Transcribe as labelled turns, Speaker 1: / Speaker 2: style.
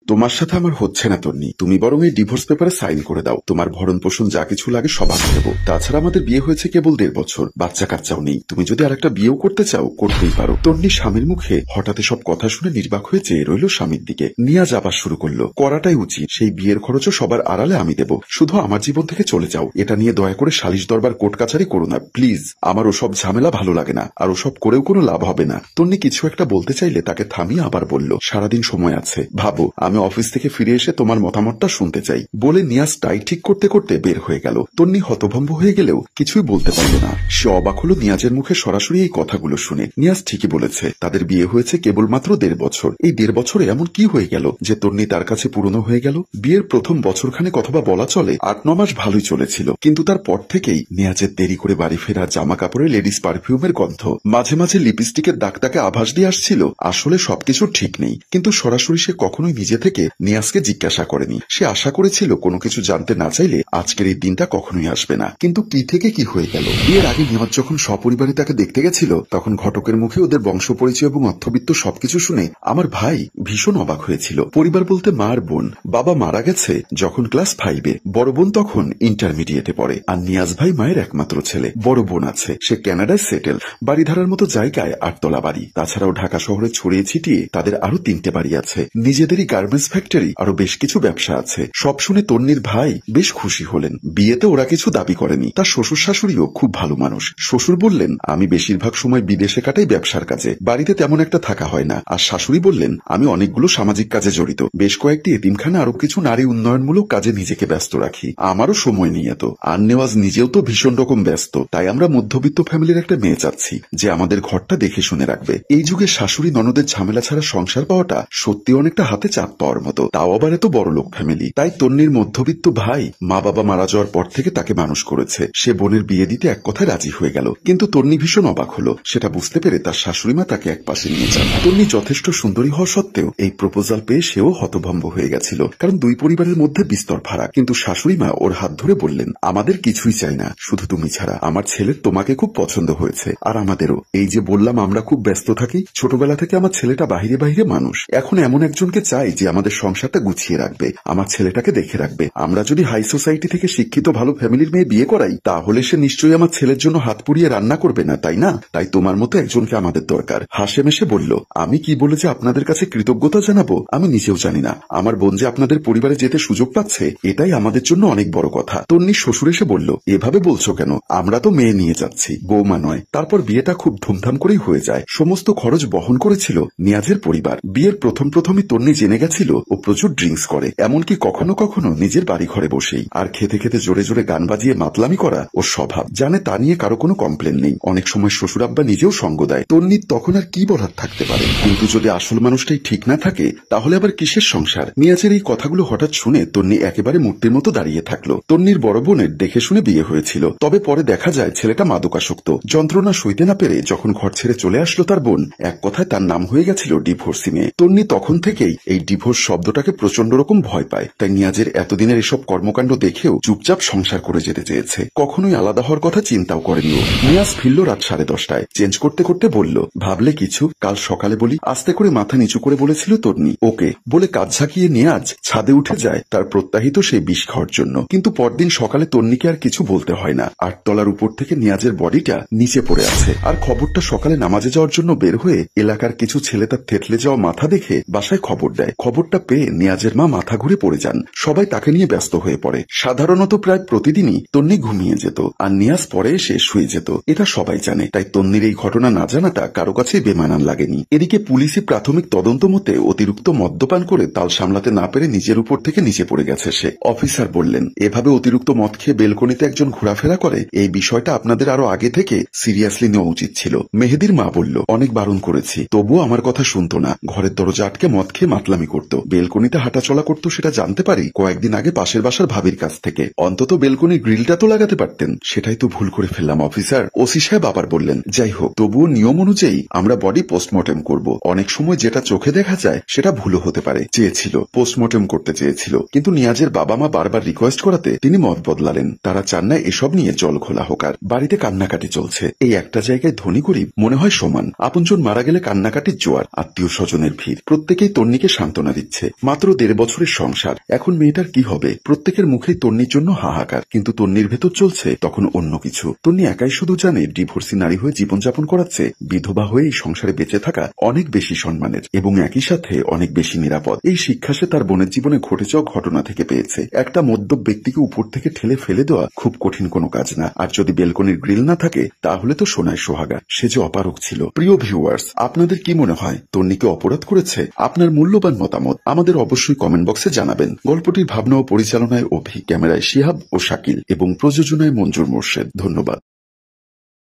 Speaker 1: তোমার সাথে আমার হচ্ছে না তন্নি, তুমি বরং এই ডিভোর্স পেপারে সাইন করে দাও। তোমার ভরণ পোষণ যা কিছু লাগে সব আমি দেবো। তাছাড়া আমাদের বিয়ে হয়েছে কেবল 1.5 বছর, বাচ্চা কাচ্চাও নেই। তুমি যদি আরেকটা বিয়েও করতে চাও করতেই পারো। তন্নি স্বামীর মুখে হঠাৎ সব কথা শুনে নির্বাক হয়ে চেয়ে রইল স্বামীর দিকে। নিয়াজ আবার শুরু করলো, করাটাই উচিত। সেই বিয়ের খরচও সবার আড়ালে আমি দেবো। শুধু আমার জীবন থেকে চলে যাও। এটা নিয়ে দয়া করে সালিশ দরবার কোর্ট কাছারি করো না প্লিজ। আমার ওসব ঝামেলা ভালো লাগে না, আর ওসব করেও কোনো লাভ হবে না। তন্নি কিছু একটা বলতে চাইলে তাকে থামিয়ে আবার বলল, সারাদিন সময় আছে, ভাবো। আমি অফিস থেকে ফিরে এসে তোমার মতামতটা শুনতে চাই। বলে নিয়াজ টাই ঠিক করতে করতে বের হয়ে গেল। তন্নি হতভম্ব হয়ে গেলেও কিছুই বলতে পারল না। সে অবাক হলো নিয়াজের মুখে সরাসরি এই কথাগুলো শুনে। নিয়াজ ঠিকই বলেছে, তাদের বিয়ে হয়েছে কেবলমাত্র 1.5 বছর। এই 1.5 বছরে এমন কি হয়ে গেল যে তন্নি তার কাছে পুরনো হয়ে গেল? বিয়ের প্রথম বছরখানে অথবা বলা চলে 8-9 মাস ভালোই চলেছিল, কিন্তু তারপর থেকেই নিয়াজের দেরি করে বাড়ি ফেরা, জামা কাপড়ে লেডিস পারফিউমের গন্ধ, মাঝে মাঝে লিপস্টিকের দাগ তাকে আভাস দিয়ে আসছিল আসলে সবকিছু ঠিক নেই। কিন্তু সরাসরি সে কখনোই নিজে থেকে নিয়াজকে জিজ্ঞাসা করেনি। সে আশা করেছিল কোনো কিছু জানতে না চাইলে আজকের এই দিনটা কখনোই আসবে না। কিন্তু কি থেকে কি হয়ে গেল। বিয়ের আগে নিয়াজ যখন সপরিবারে তাকে দেখতে গেছিল, তখন ঘটকের মুখে ওদের বংশ পরিচয় এবং অর্থবিত্ত সবকিছু শুনে আমার ভাই ভীষণ অবাক হয়েছিল। পরিবার বলতে মা আর বোন। বাবা মারা গেছে যখন ক্লাস 5-এ, বড় বোন তখন ইন্টারমিডিয়েটে পড়ে। আর নিয়াজ ভাই মায়ের একমাত্র ছেলে। বড় বোন আছে, সে ক্যানাডায় সেটেল, বাড়ি ধারার মতো জায়গায় 8 তলা বাড়ি। তাছাড়াও ঢাকা শহরে ছড়িয়ে ছিটিয়ে তাদের আরো 3টে বাড়ি আছে, নিজেদেরই গার্মেন্টস ফ্যাক্টরি, আরো বেশ কিছু ব্যবসা আছে। সব শুনে তন্নির ভাই বেশ খুশি হলেন। বিয়েতে ওরা কিছু দাবি করেনি। তার শ্বশুর শাশুড়িও খুব ভালো মানুষ। শ্বশুর বললেন, আমি বেশিরভাগ সময় বিদেশে কাটাই ব্যবসার কাজে, বাড়িতে তেমন একটা থাকা হয় না। আর শাশুড়ি বললেন, আমি অনেকগুলো সামাজিক কাজে জড়িত, বেশ কয়েকটি এতিমখানা আরো কিছু নারী উন্নয়নমূলক কাজে নিজেকে ব্যস্ত রাখি। আমারও সময় নিয়ে তো। আর নেওয়াজ নিজেও তো ভীষণ রকম ব্যস্ত। তাই আমরা মধ্যবিত্ত ফ্যামিলির একটা মেয়ে চাচ্ছি যে আমাদের ঘরটা দেখে শুনে রাখবে। এই যুগে শাশুড়ি ননদের ঝামেলা ছাড়া সংসার পাওয়াটা সত্যি অনেকটা হাতে চাপ পাওয়ার মতো, তাও আবার এত বড় লোক ফ্যামিলি। তাই তন্নির মধ্যবিত্ত ভাই মা বাবা মারা যাওয়ার পর থেকে তাকে মানুষ করেছে। সে বোনের বিয়ে দিতে এক কথায় রাজি হয়ে গেল। কিন্তু তন্নি ভীষণ অবাক হলো। সেটা বুঝতে পেরে তার শাশুড়ি মা তাকে এক পাশে নিয়ে যান। তন্নি যথেষ্ট সুন্দরী হওয়া সত্ত্বেও এই প্রপোজাল পেয়ে সেও হতভম্ব হয়ে গেছিল, কারণ দুই পরিবারের মধ্যে বিস্তর ফারাক। কিন্তু শাশুড়ি মা ওর হাত ধরে বললেন, আমাদের কিছুই চাই না, শুধু তুমি ছাড়া। আমার ছেলের তোমাকে খুব পছন্দ হয়েছে, আর আমাদেরও। এই যে বললাম আমরা খুব ব্যস্ত থাকি, ছোটবেলা থেকে আমার ছেলেটা বাহিরে বাহিরে মানুষ। এখন এমন একজনকে চাই যে আমাদের সংসারটা গুছিয়ে রাখবে, আমার ছেলেটাকে দেখে রাখবে। আমরা যদি হাই সোসাইটি থেকে শিক্ষিত ভালো ফ্যামিলির মেয়ে বিয়ে করাই, তাহলে সে নিশ্চয়ই আমার ছেলের জন্য হাত পুড়িয়ে রান্না করবে না, তাই না? তাই তোমার মতো একজনকে আমাদের দরকার। হাসে মেশে বলল, আমি কি বলে যে আপনাদের কাছে কৃতজ্ঞতা জানাবো আমি নিজেও জানি না। আমার বোন যে আপনাদের পরিবারে যেতে সুযোগ পাচ্ছে, এটাই আমাদের জন্য অনেক বড় কথা। তন্নির শ্বশুর এসে বলল, এভাবে বলছো কেন? আমরা তো মেয়ে নিয়ে যাচ্ছি, বৌমা নয়। তারপর বিয়েটা খুব ধুমধাম করেই হয়ে যায়। সমস্ত খরচ বহন করেছিল নিয়াজের পরিবার। বিয়ের প্রথমই তন্নি জেনে গেছিল ও প্রচুর ড্রিঙ্কস করে, এমনকি কখনো কখনো নিজের বাড়ি ঘরে বসেই। আর খেতে খেতে জোরে জোরে গান বাজিয়ে মাতলামি করা ওর স্বভাব। জানে তা নিয়ে কারো কোনো কমপ্লেন নেই। অনেক সময় শ্বশুর আব্বা নিজেও সঙ্গ দেয়। তন্নির তখন আর কি বলার থাকতে পারে। কিন্তু যদি আসল মানুষটাই ঠিক না থাকে, তাহলে আবার কিসের সংসার? নিয়াজের এই কথাগুলো হঠাৎ শুনে তন্নি একেবারে মূর্তির মতো দাঁড়িয়ে থাকলো। তন্নির বড় বোনের দেখে শুনে বিয়ে হয়েছিল, তবে পরে দেখা যায় ছেলেটা মাদকাসক্ত। যন্ত্রণা সইতে না পেরে যখন ঘর ছেড়ে চলে আসলো তার বোন, এক কথায় তার নাম হয়ে গেছিল ডিভোর্সি মেয়ে। তন্নি তখন থেকেই এই ডিভোর্স শব্দটাকে প্রচন্ড রকম ভয় পায়। তাই নিয়াজের এতদিনের এসব কর্মকাণ্ড দেখেও চুপচাপ সংসার করে যেতে চেয়েছে। কখনোই আলাদা হওয়ার কথা চিন্তাও করেনি। নিয়াজ ফিরল রাত 10:30। চেঞ্জ করতে করতে বলল, ভাবলে কিছু? কাল সকালে বলি। আস্তে করে মাথা নিচু করে বলেছিল তন্নি। ওকে বলে কাজ ঝাঁকিয়ে নিয়াজ ছাদে উঠে যায় তার প্রত্যাহিত সেই বিষ খাওয়ার জন্য। কিন্তু পরদিন সকালে তন্নিকে আর কিছু বলতে হয় না। 8 তলার উপর থেকে নিয়াজের বডিটা নিচে পড়ে আছে। আর খবরটা সকালে নামাজে যাওয়ার জন্য বের হয়ে এলাকার কিছু ছেলে তার থেতলে যাওয়া মাথা দেখে বাসায় খবর দেয়। খবরটা পেয়ে নিয়াজের মা মাথা ঘুরে পড়ে যান। সবাই তাকে নিয়ে ব্যস্ত হয়ে পড়ে। সাধারণত প্রায় প্রতিদিনই তন্নি ঘুমিয়ে যেত আর নিয়াজ পরে এসে শুয়ে যেত। এটা সবাই জানে। তাই তন্নির এই ঘটনা না জানাটা কারো কাছে বেমানান লাগেনি। এদিকে পুলিশি প্রাথমিক তদন্ত মতে অতিরিক্ত মদ্যপান করে তাল সামলাতে না পেরে নিজের উপর থেকে নিচে পড়ে গেছে সে। অফিসার বললেন, এভাবে অতিরিক্ত মদ খেয়ে বেলকনিতে একজন ঘোরাফেরা করে, এই বিষয়টা আপনাদের আরো আগে থেকে সিরিয়াসলি নেওয়া উচিত ছিল। মেহেদির মা বলল, অনেক বারণ করেছি, তবুও আমার কথা শুনতো না। ঘরের দরজা আটকে মদ খেয়ে মাতলামি করত। বেলকনিতে হাঁটাচলা করতো সেটা জানতে পারি কয়েকদিন আগে পাশের বাসার ভাবির কাছ থেকে। অন্তত বেলকনির গ্রিলটা তো লাগাতে পারতেন। সেটাই তো ভুল করে ফেললাম অফিসার। ওসি সাহেব আবার বললেন, যাই হোক, তবুও নিয়ম অনুযায়ী আমরা বডি পোস্টমর্টেম করব। অনেক সময় যেটা চোখে দেখা যায় সেটা ভুলও হতে পারে। চেয়েছিল, পোস্টমর্টেম করতে চেয়েছিল, কিন্তু নিয়াজের বাবা মা বারবার রিকোয়েস্ট করাতে তিনি মত বদলালেন। তারা চান না এসব নিয়ে জল খোলা হোক। আর বাড়িতে কান্নাকাটি চলছে। এই একটা জায়গায় ধনী গরিব মনে হয় সমান। আপনজন মারা গেলে কান্নাকাটির জোয়ার, আত্মীয় স্বজনের ভিড়। প্রত্যেকেই তন্নিকে সান্ত্বনা দিচ্ছে। মাত্র 1.5 বছরের সংসার, এখন মেয়েটার কি হবে? প্রত্যেকের মুখেই তন্নির জন্য হাহাকার, কিন্তু তন্নির ভেতর চলছে তখন অন্য কিছু। তন্নি একাই শুধু জানে ডিভোর্সি নারী হয়ে জীবনযাপন করাচ্ছে বিধবা হয়ে এই সংসারে বেঁচে থাকা অনেক বেশি সম্মানের এবং একই সাথে অনেক বেশি নিরাপদ। এই শিক্ষা সে তার বোনের জীবনে ঘটে যাওয়া ঘটনা থেকে পেয়েছে। একটা মদ্যপ ব্যক্তিকে উপর থেকে ঠেলে ফেলে দেওয়া খুব কঠিন কোনো কাজ না, আর যদি বেলকনির গ্রিল না থাকে তাহলে তো সোনায় সোহাগা। সে যে অপারক ছিল। প্রিয় ভিউয়ার্স, আপনাদের কি মনে হয় তন্নিকে অপরাধ করেছে? আপনার মূল্যবান মতামত আমাদের অবশ্যই কমেন্ট বক্সে জানাবেন। গল্পটির ভাবনা ও পরিচালনায় অভি, ক্যামেরায় শিহাব ও শাকিল এবং প্রযোজনায় মঞ্জুর মোর্শেদ। ধন্যবাদ।